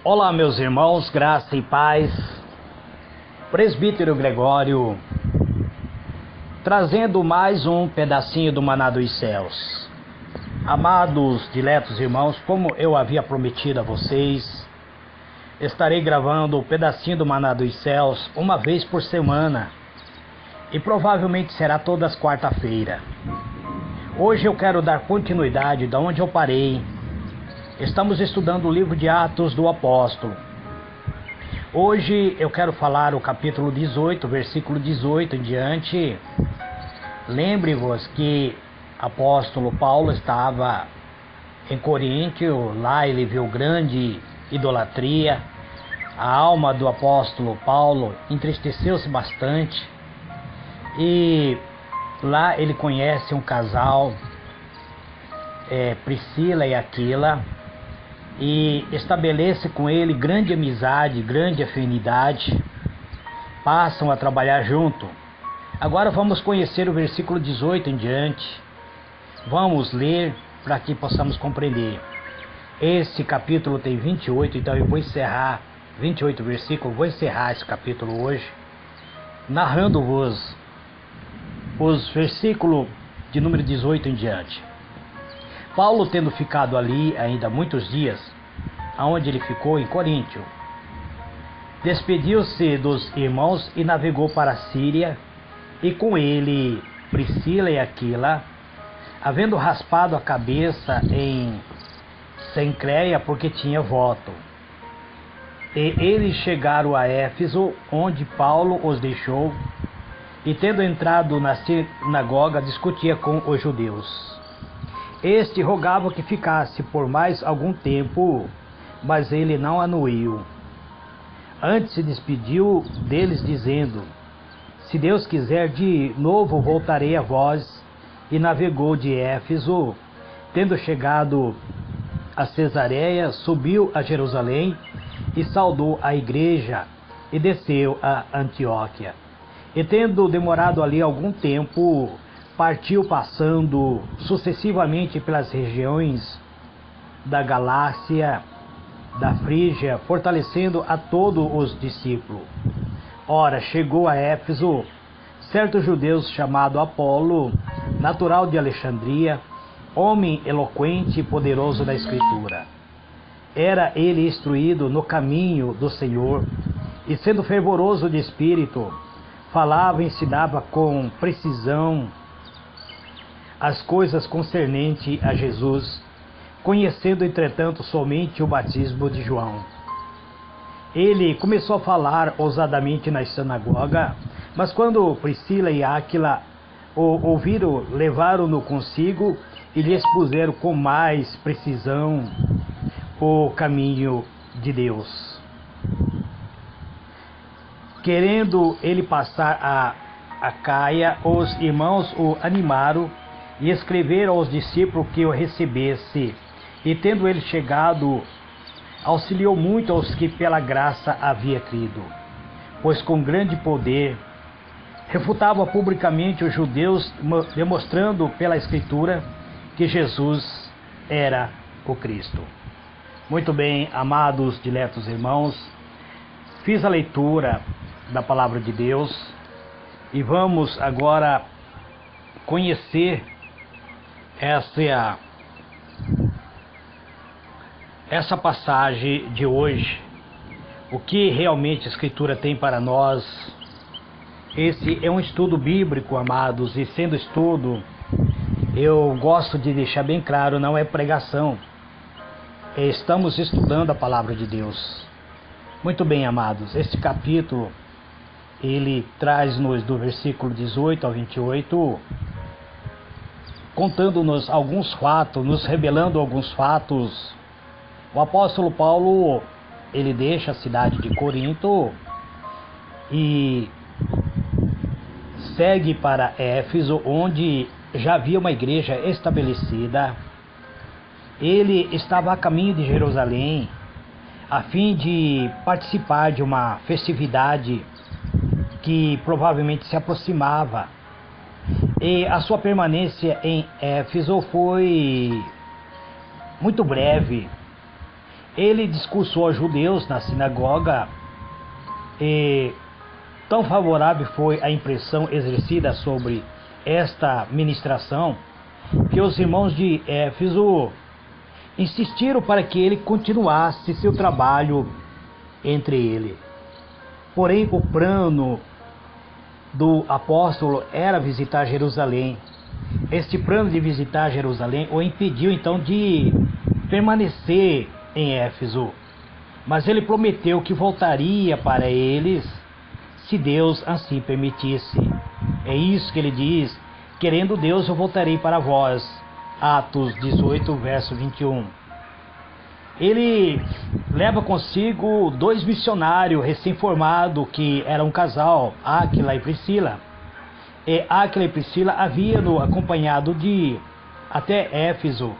Olá, meus irmãos, graça e paz. Presbítero Gregório, trazendo mais um pedacinho do Maná dos Céus. Amados, diletos irmãos, como eu havia prometido a vocês, estarei gravando um pedacinho do Maná dos Céus uma vez por semana, e provavelmente será todas as quarta-feira. Hoje eu quero dar continuidade de onde eu parei. Estamos estudando o livro de Atos do Apóstolo. Hoje eu quero falar o capítulo 18, versículo 18 em diante. Lembre-vos que apóstolo Paulo estava em Coríntio, lá ele viu grande idolatria. A alma do apóstolo Paulo entristeceu-se bastante e lá ele conhece um casal, Priscila e Aquila, e estabelece com ele grande amizade, grande afinidade, passam a trabalhar junto. Agora vamos conhecer o versículo 18 em diante. Vamos ler para que possamos compreender. Esse capítulo tem 28, então eu vou encerrar 28 versículos, vou encerrar esse capítulo hoje, narrando-vos os versículos de número 18 em diante. Paulo, tendo ficado ali ainda muitos dias, aonde ele ficou em Coríntio, despediu-se dos irmãos e navegou para a Síria, e com ele Priscila e Aquila, havendo raspado a cabeça em Cencreia, porque tinha voto. E eles chegaram a Éfeso, onde Paulo os deixou, e tendo entrado na sinagoga, discutia com os judeus. Este rogava que ficasse por mais algum tempo, mas ele não anuiu. Antes se despediu deles, dizendo: se Deus quiser, de novo voltarei a vós. E navegou de Éfeso, tendo chegado a Cesareia, subiu a Jerusalém e saudou a igreja, e desceu a Antioquia. E tendo demorado ali algum tempo, partiu, passando sucessivamente pelas regiões da Galácia, da Frígia, fortalecendo a todos os discípulos. Ora, chegou a Éfeso certo judeu chamado Apolo, natural de Alexandria, homem eloquente e poderoso da Escritura. Era ele instruído no caminho do Senhor, e sendo fervoroso de espírito, falava e ensinava com precisão as coisas concernentes a Jesus, conhecendo entretanto somente o batismo de João. Ele começou a falar ousadamente na sinagoga, mas quando Priscila e Áquila o ouviram, levaram-no consigo e lhe expuseram com mais precisão o caminho de Deus. Querendo ele passar a Acaia, os irmãos o animaram e escreveram aos discípulos que o recebesse. E tendo ele chegado, auxiliou muito aos que pela graça havia crido, pois com grande poder refutava publicamente os judeus, demonstrando pela Escritura que Jesus era o Cristo. Muito bem, amados, diletos irmãos, fiz a leitura da Palavra de Deus e vamos agora conhecer essa passagem de hoje, o que realmente a Escritura tem para nós. Esse é um estudo bíblico, amados, e sendo estudo, eu gosto de deixar bem claro, não é pregação. Estamos estudando a Palavra de Deus. Muito bem, amados, este capítulo, ele traz-nos do versículo 18 ao 28, contando-nos alguns fatos, nos revelando alguns fatos. O apóstolo Paulo, ele deixa a cidade de Corinto e segue para Éfeso, onde já havia uma igreja estabelecida. Ele estava a caminho de Jerusalém, a fim de participar de uma festividade que provavelmente se aproximava. E a sua permanência em Éfeso foi muito breve. ele discursou aos judeus na sinagoga, e tão favorável foi a impressão exercida sobre esta ministração, que os irmãos de Éfeso insistiram para que ele continuasse seu trabalho entre ele. Porém, o plano do apóstolo era visitar Jerusalém. Este plano de visitar Jerusalém o impediu então de permanecer em Éfeso, mas ele prometeu que voltaria para eles se Deus assim permitisse. É isso que ele diz: querendo Deus, eu voltarei para vós. Atos 18, verso 21. Ele leva consigo 2 missionários recém-formados, que eram um casal, Áquila e Priscila. E Áquila e Priscila haviam acompanhado até Éfeso.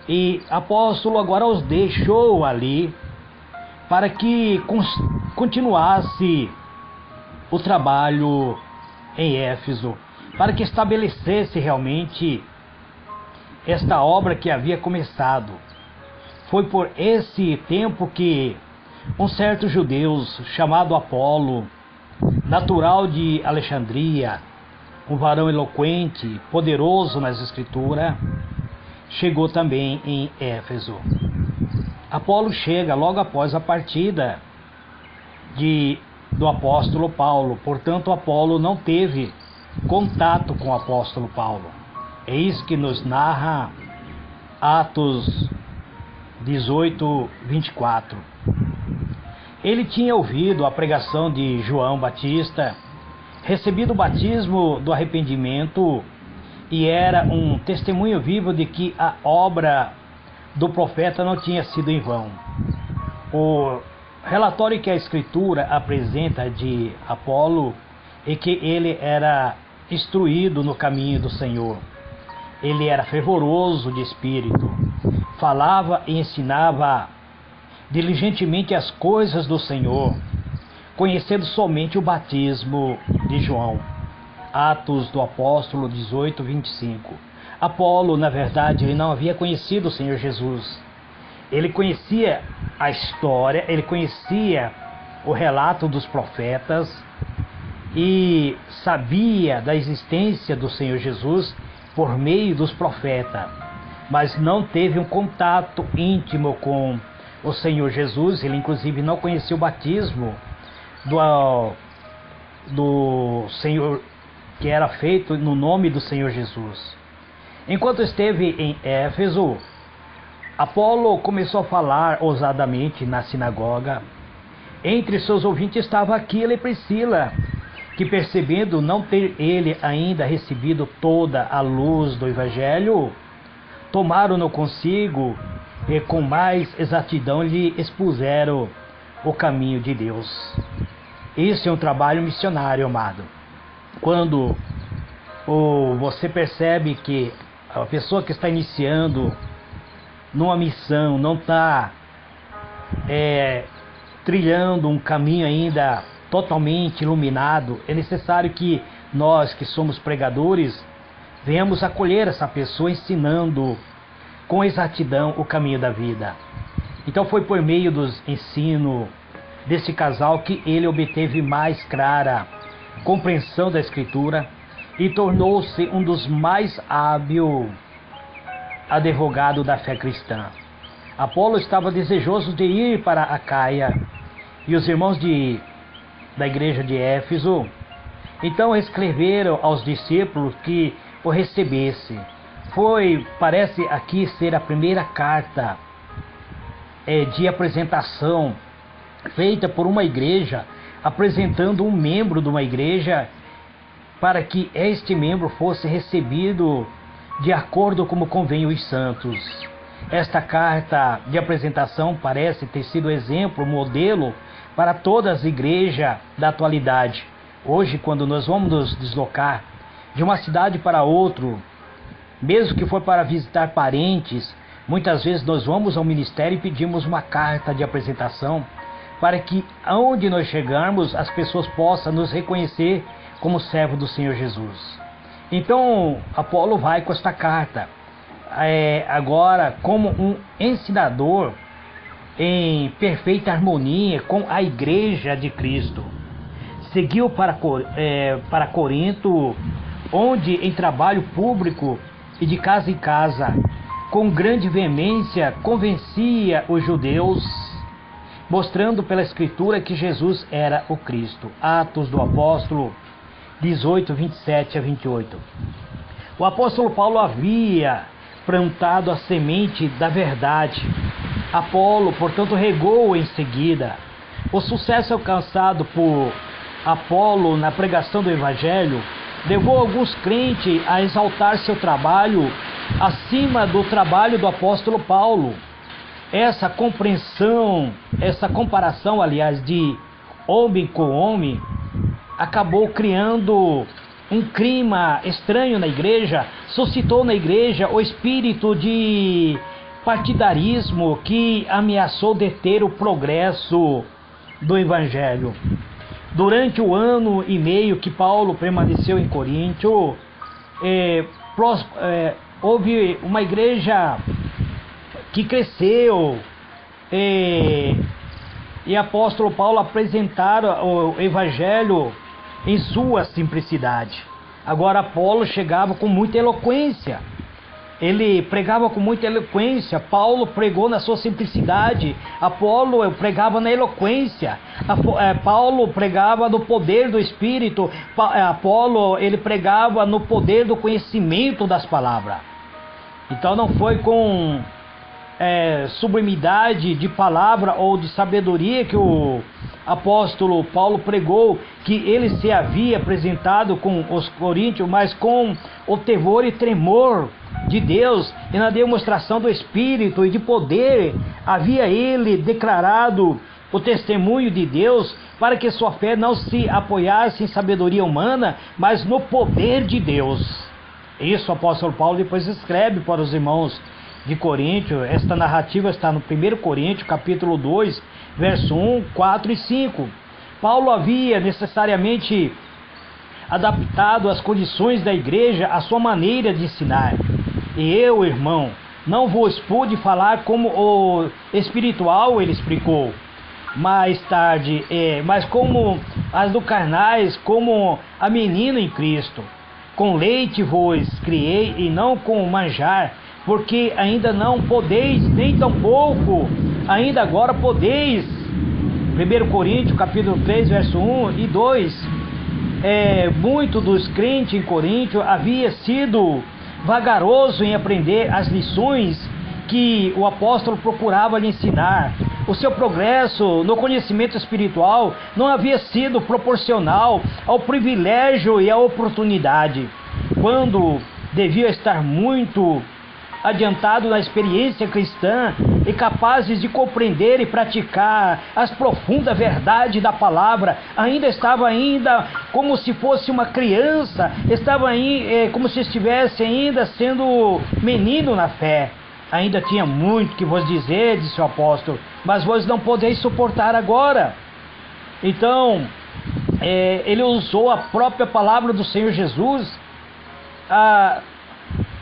E o apóstolo agora os deixou ali para que continuasse o trabalho em Éfeso, para que estabelecesse realmente esta obra que havia começado. Foi por esse tempo que um certo judeu chamado Apolo, natural de Alexandria, um varão eloquente, poderoso nas escrituras, chegou também em Éfeso. Apolo chega logo após a partida do apóstolo Paulo. Portanto, Apolo não teve contato com o apóstolo Paulo. É isso que nos narra Atos 18, 24. Ele tinha ouvido a pregação de João Batista, recebido o batismo do arrependimento e era um testemunho vivo de que a obra do profeta não tinha sido em vão. O relatório que a Escritura apresenta de Apolo é que ele era instruído no caminho do Senhor. Ele era fervoroso de espírito, falava e ensinava diligentemente as coisas do Senhor, conhecendo somente o batismo de João. Atos do Apóstolo 18, 25. Apolo, na verdade, ele não havia conhecido o Senhor Jesus. Ele conhecia a história, ele conhecia o relato dos profetas e sabia da existência do Senhor Jesus por meio dos profetas, mas não teve um contato íntimo com o Senhor Jesus. Ele inclusive não conhecia o batismo do Senhor, que era feito no nome do Senhor Jesus. Enquanto esteve em Éfeso, Apolo começou a falar ousadamente na sinagoga. Entre seus ouvintes estava Aquila e Priscila, que, percebendo não ter ele ainda recebido toda a luz do Evangelho, tomaram-no consigo e com mais exatidão lhe expuseram o caminho de Deus. Isso é um trabalho missionário, amado. Quando você percebe que a pessoa que está iniciando numa missão não está trilhando um caminho ainda totalmente iluminado, é necessário que nós, que somos pregadores, venhamos acolher essa pessoa ensinando com exatidão o caminho da vida. Então foi por meio dos ensinos desse casal que ele obteve mais clara compreensão da Escritura e tornou-se um dos mais hábeis advogados da fé cristã. Apolo estava desejoso de ir para Acaia e os irmãos da igreja de Éfeso então escreveram aos discípulos que o recebesse. Parece aqui ser a primeira carta de apresentação feita por uma igreja, apresentando um membro de uma igreja para que este membro fosse recebido de acordo como convém os santos. Esta carta de apresentação parece ter sido exemplo, modelo para todas as igrejas da atualidade. Hoje, quando nós vamos nos deslocar de uma cidade para outra, mesmo que for para visitar parentes, muitas vezes nós vamos ao ministério e pedimos uma carta de apresentação para que, aonde nós chegarmos, as pessoas possam nos reconhecer como servo do Senhor Jesus. Então, Apolo vai com esta carta, agora como um ensinador em perfeita harmonia com a igreja de Cristo. Seguiu para Corinto, onde em trabalho público e de casa em casa, com grande veemência, convencia os judeus, mostrando pela Escritura que Jesus era o Cristo. Atos do Apóstolo 18, 27 a 28. O apóstolo Paulo havia plantado a semente da verdade. Apolo, portanto, regou em seguida. O sucesso alcançado por Apolo na pregação do Evangelho levou alguns crentes a exaltar seu trabalho acima do trabalho do apóstolo Paulo. Essa comparação, aliás, de homem com homem, acabou criando um clima estranho na igreja, suscitou na igreja o espírito de partidarismo que ameaçou deter o progresso do Evangelho. Durante o ano e meio que Paulo permaneceu em Corinto, houve uma igreja que cresceu, e apóstolo Paulo apresentaram o Evangelho em sua simplicidade. Agora Apolo chegava com muita eloquência. Ele pregava com muita eloquência. Paulo pregou na sua simplicidade. Apolo pregava na eloquência. Paulo pregava no poder do Espírito. Apolo, ele pregava no poder do conhecimento das palavras. Então não foi com sublimidade de palavra ou de sabedoria que o apóstolo Paulo pregou, que ele se havia apresentado com os coríntios, mas com o temor e tremor de Deus e na demonstração do Espírito e de poder. Havia ele declarado o testemunho de Deus para que sua fé não se apoiasse em sabedoria humana, mas no poder de Deus. Isso o apóstolo Paulo depois escreve para os irmãos de Coríntio. Esta narrativa está no 1 Coríntios, capítulo 2, verso 1, 4 e 5. Paulo havia necessariamente adaptado as condições da igreja à sua maneira de ensinar. E eu, irmão, não vos pude falar como o espiritual, ele explicou mais tarde, mas como as do carnais, como a menina em Cristo. Com leite vos criei e não com manjar, porque ainda não podeis, nem tampouco ainda agora podeis. 1 Coríntios capítulo 3, verso 1 e 2. Muito dos crentes em Coríntio havia sido vagaroso em aprender as lições que o apóstolo procurava lhe ensinar. O seu progresso no conhecimento espiritual não havia sido proporcional ao privilégio e à oportunidade. Quando devia estar muito adiantado na experiência cristã e capazes de compreender e praticar as profundas verdades da palavra, estava como se fosse uma criança, estava como se estivesse ainda sendo menino na fé. Ainda tinha muito que vos dizer, disse o apóstolo, mas vós não podeis suportar agora. Então, ele usou a própria palavra do Senhor Jesus.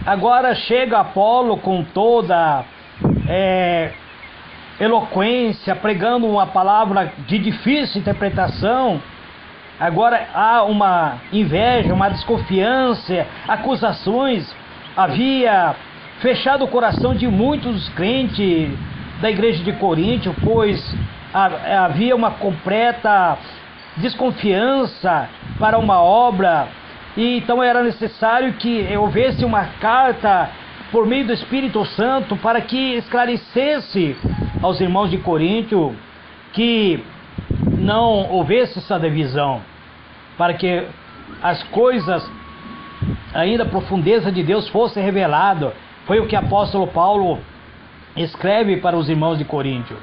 Agora chega Apolo com toda eloquência, pregando uma palavra de difícil interpretação. Agora há uma inveja, uma desconfiança, acusações. Havia fechado o coração de muitos crentes da igreja de Coríntio, pois havia uma completa desconfiança para uma obra. E então era necessário que houvesse uma carta por meio do Espírito Santo para que esclarecesse aos irmãos de Coríntio que não houvesse essa divisão, para que as coisas, ainda a profundeza de Deus fosse revelada. Foi o que o apóstolo Paulo escreve para os irmãos de Coríntio.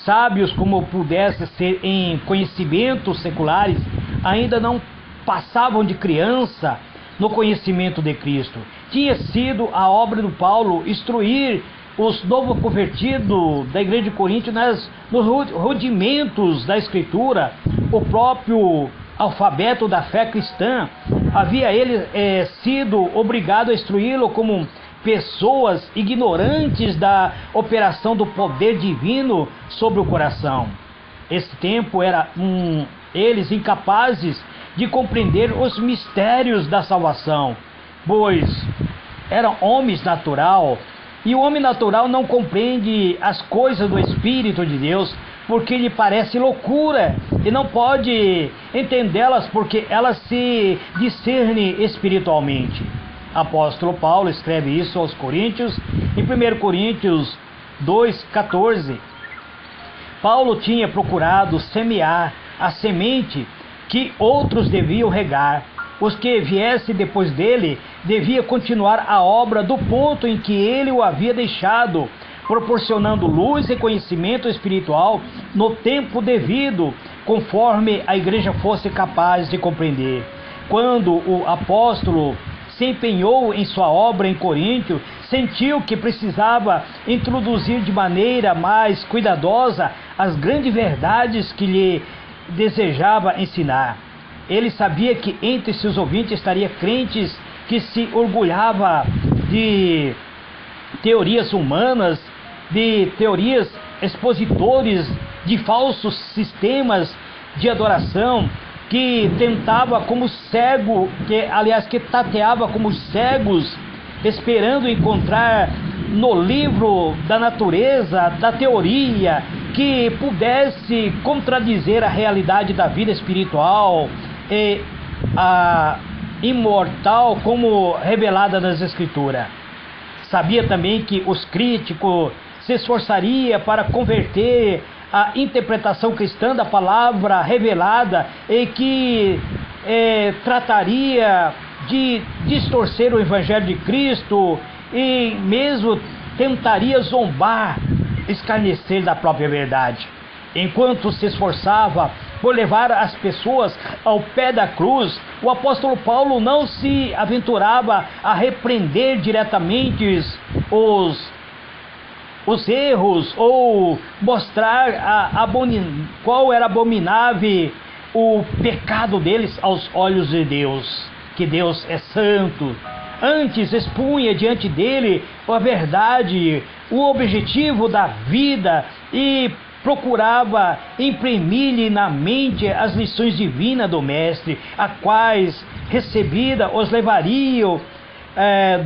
Sábios como pudesse ser em conhecimentos seculares, ainda não passavam de criança no conhecimento de Cristo. Tinha sido a obra do Paulo instruir os novos convertidos da igreja de Coríntio nos rudimentos da Escritura, o próprio alfabeto da fé cristã. Havia ele sido obrigado a instruí-lo como pessoas ignorantes da operação do poder divino sobre o coração. Esse tempo era eles incapazes de compreender os mistérios da salvação, pois eram homens natural, e o homem natural não compreende as coisas do Espírito de Deus, porque lhe parece loucura, e não pode entendê-las porque elas se discernem espiritualmente. Apóstolo Paulo escreve isso aos Coríntios, em 1 Coríntios 2,14. Paulo tinha procurado semear a semente que outros deviam regar. Os que viessem depois dele devia continuar a obra do ponto em que ele o havia deixado, proporcionando luz e conhecimento espiritual no tempo devido, conforme a igreja fosse capaz de compreender. Quando o apóstolo se empenhou em sua obra em Coríntio, sentiu que precisava introduzir de maneira mais cuidadosa as grandes verdades que lhe desejava ensinar. Ele sabia que entre seus ouvintes estaria crentes que se orgulhava de teorias humanas, de teorias expositores de falsos sistemas de adoração, que tentava como cego, que tateava como cegos, esperando encontrar no livro da natureza, da teoria, que pudesse contradizer a realidade da vida espiritual e a imortal como revelada nas Escrituras. Sabia também que os críticos se esforçariam para converter a interpretação cristã da palavra revelada e que trataria de distorcer o Evangelho de Cristo e mesmo tentaria zombar, escarnecer da própria verdade. Enquanto se esforçava por levar as pessoas ao pé da cruz, o apóstolo Paulo não se aventurava a repreender diretamente os erros ou mostrar qual era abominável o pecado deles aos olhos de Deus, que Deus é santo. Antes expunha diante dele a verdade, o objetivo da vida e procurava imprimir-lhe na mente as lições divinas do Mestre, a quais recebida os levariam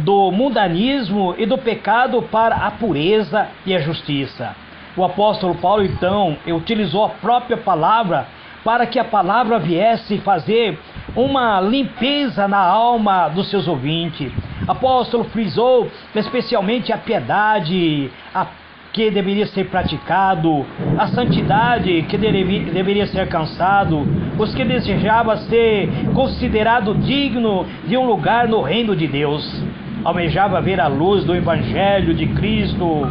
do mundanismo e do pecado para a pureza e a justiça. O apóstolo Paulo então utilizou a própria palavra para que a palavra viesse fazer uma limpeza na alma dos seus ouvintes. O apóstolo frisou especialmente a piedade, que deveria ser praticado, a santidade que deveria ser alcançado, os que desejavam ser considerado digno de um lugar no reino de Deus. Almejava ver a luz do Evangelho de Cristo,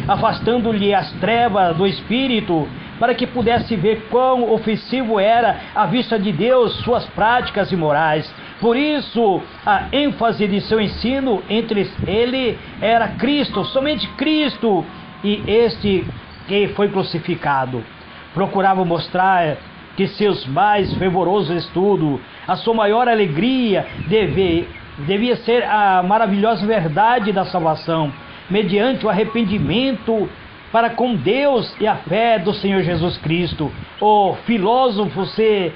afastando-lhe as trevas do Espírito, para que pudesse ver quão ofensivo era à vista de Deus suas práticas imorais. Por isso, a ênfase de seu ensino entre ele era Cristo, somente Cristo, e este que foi crucificado. Procurava mostrar que seus mais fervorosos estudos, a sua maior alegria devia ser a maravilhosa verdade da salvação, mediante o arrependimento para com Deus e a fé do Senhor Jesus Cristo. O filósofo se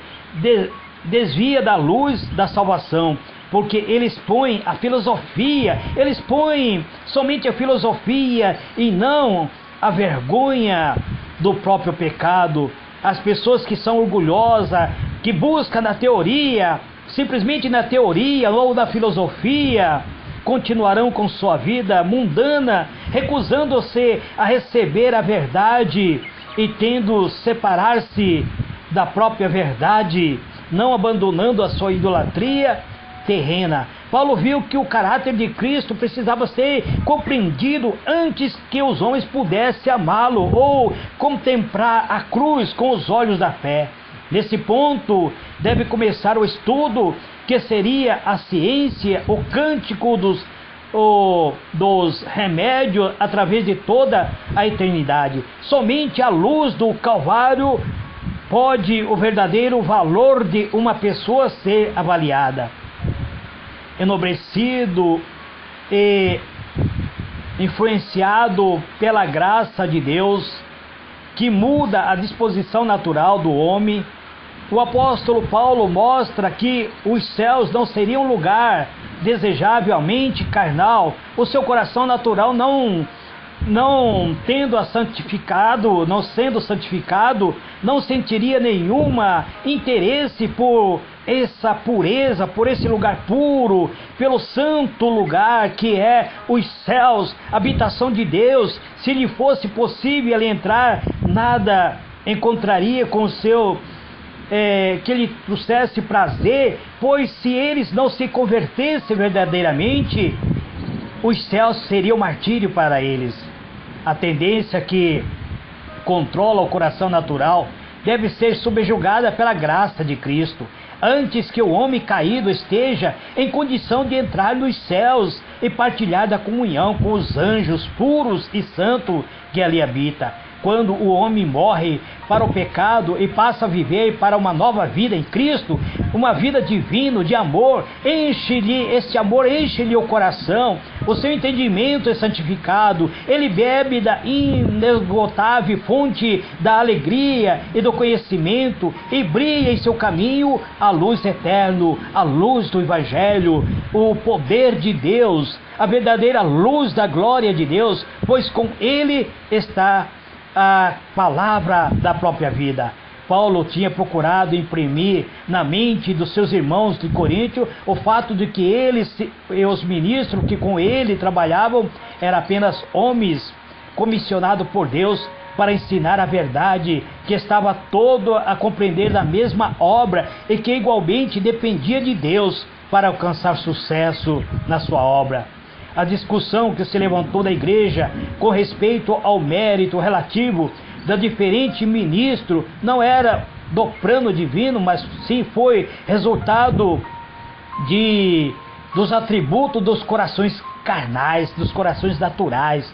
desvia da luz da salvação, porque ele expõe a filosofia, ele expõe somente a filosofia e não a vergonha do próprio pecado. As pessoas que são orgulhosas, que buscam na teoria, simplesmente na teoria ou na filosofia, continuarão com sua vida mundana, recusando-se a receber a verdade e tendo separar-se da própria verdade, não abandonando a sua idolatria terrena. Paulo viu que o caráter de Cristo precisava ser compreendido antes que os homens pudessem amá-lo ou contemplar a cruz com os olhos da fé. Nesse ponto deve começar o estudo que seria a ciência, o cântico dos remédios através de toda a eternidade. Somente à luz do Calvário pode o verdadeiro valor de uma pessoa ser avaliada. Enobrecido e influenciado pela graça de Deus, que muda a disposição natural do homem, o apóstolo Paulo mostra que os céus não seriam um lugar desejavelmente carnal, o seu coração natural não sendo santificado, não sentiria nenhuma interesse por essa pureza, por esse lugar puro, pelo santo lugar que é os céus, habitação de Deus. Se lhe fosse possível ele entrar, nada encontraria com o seu que lhe trouxesse prazer, pois se eles não se convertessem verdadeiramente, os céus seriam martírio para eles. A tendência que controla o coração natural deve ser subjugada pela graça de Cristo, antes que o homem caído esteja em condição de entrar nos céus e partilhar da comunhão com os anjos puros e santos que ali habitam. Quando o homem morre para o pecado e passa a viver para uma nova vida em Cristo, uma vida divina, de amor, este amor enche-lhe o coração, o seu entendimento é santificado, ele bebe da inesgotável fonte da alegria e do conhecimento e brilha em seu caminho a luz eterna, a luz do Evangelho, o poder de Deus, a verdadeira luz da glória de Deus, pois com ele está a palavra da própria vida. Paulo tinha procurado imprimir na mente dos seus irmãos de Coríntio o fato de que eles e os ministros que com ele trabalhavam eram apenas homens comissionados por Deus para ensinar a verdade, que estava todo a compreender da mesma obra e que igualmente dependia de Deus para alcançar sucesso na sua obra. A discussão que se levantou na igreja com respeito ao mérito relativo da diferente ministro não era do plano divino, mas sim foi resultado dos atributos dos corações carnais, dos corações naturais.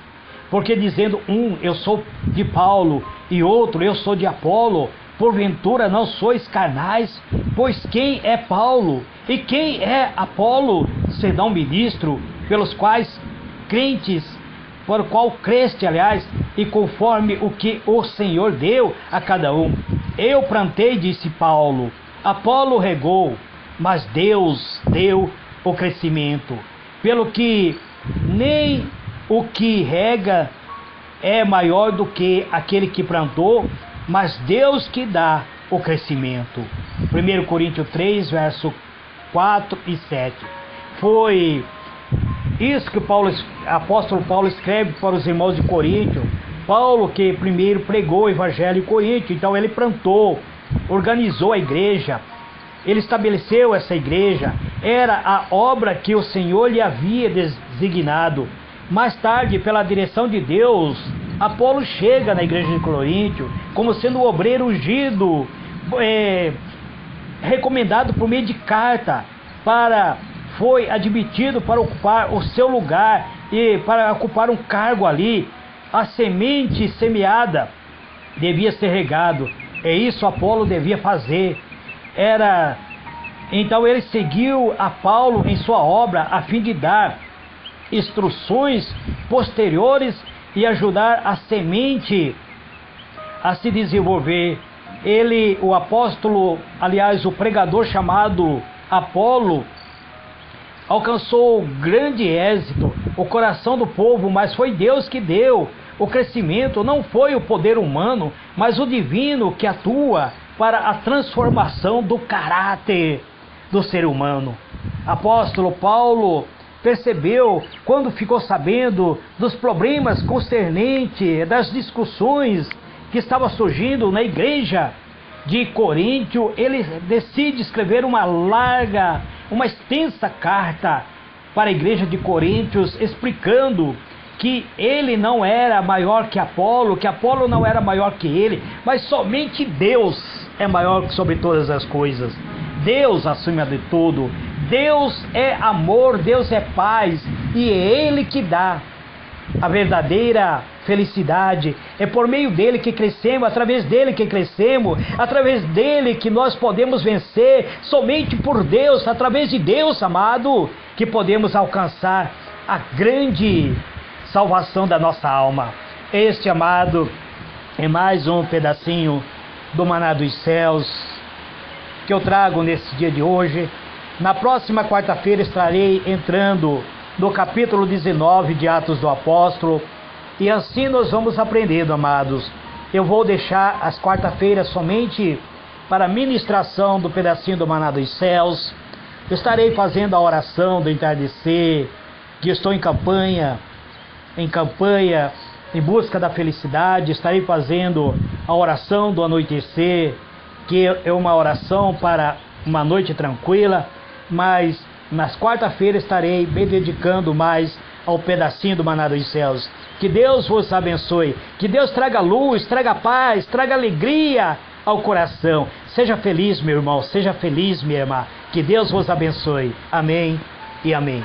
Porque dizendo eu sou de Paulo e outro eu sou de Apolo, porventura não sois carnais? Pois quem é Paulo e quem é Apolo, senão ministro, pelos quais crentes, por o qual creste, aliás, e conforme o que o Senhor deu a cada um. Eu plantei, disse Paulo, Apolo regou, mas Deus deu o crescimento. Pelo que nem o que rega é maior do que aquele que plantou, mas Deus que dá o crescimento. 1 Coríntios 3, verso 4 e 7. Foi isso que o apóstolo Paulo escreve para os irmãos de Coríntio. Paulo que primeiro pregou o evangelho em Coríntio, então ele plantou, organizou a igreja, ele estabeleceu essa igreja, era a obra que o Senhor lhe havia designado. Mais tarde, pela direção de Deus, Apolo chega na igreja de Coríntio como sendo o obreiro ungido, recomendado por meio de carta, foi admitido para ocupar o seu lugar e para ocupar um cargo ali. A semente semeada devia ser regado, é isso Apolo devia fazer. Então ele seguiu a Paulo em sua obra a fim de dar instruções posteriores e ajudar a semente a se desenvolver. O apóstolo, aliás, o pregador chamado Apolo, alcançou grande êxito, o coração do povo, mas foi Deus que deu o crescimento, não foi o poder humano, mas o divino que atua para a transformação do caráter do ser humano. Apóstolo Paulo percebeu, quando ficou sabendo dos problemas concernentes, das discussões que estavam surgindo na igreja de Coríntio, ele decide escrever uma extensa carta para a igreja de Coríntios, explicando que ele não era maior que Apolo não era maior que ele, mas somente Deus é maior sobre todas as coisas. Deus acima de tudo. Deus é amor, Deus é paz, e é Ele que dá a verdadeira felicidade. É por meio dele que crescemos, através dele que crescemos, através dele que nós podemos vencer. Somente por Deus, através de Deus, amado, que podemos alcançar a grande salvação da nossa alma. Este, amado, é mais um pedacinho do maná dos céus que eu trago nesse dia de hoje. Na próxima quarta-feira estarei entrando no capítulo 19 de Atos do Apóstolo, e assim nós vamos aprendendo, amados. Eu vou deixar as quarta-feiras somente para a ministração do pedacinho do maná dos céus. Estarei fazendo a oração do entardecer, que estou em campanha, em busca da felicidade. Estarei fazendo a oração do anoitecer, que é uma oração para uma noite tranquila, mas nas quarta-feiras estarei me dedicando mais ao pedacinho do maná dos céus. Que Deus vos abençoe, que Deus traga luz, traga paz, traga alegria ao coração. Seja feliz, meu irmão, seja feliz, minha irmã. Que Deus vos abençoe. Amém e amém.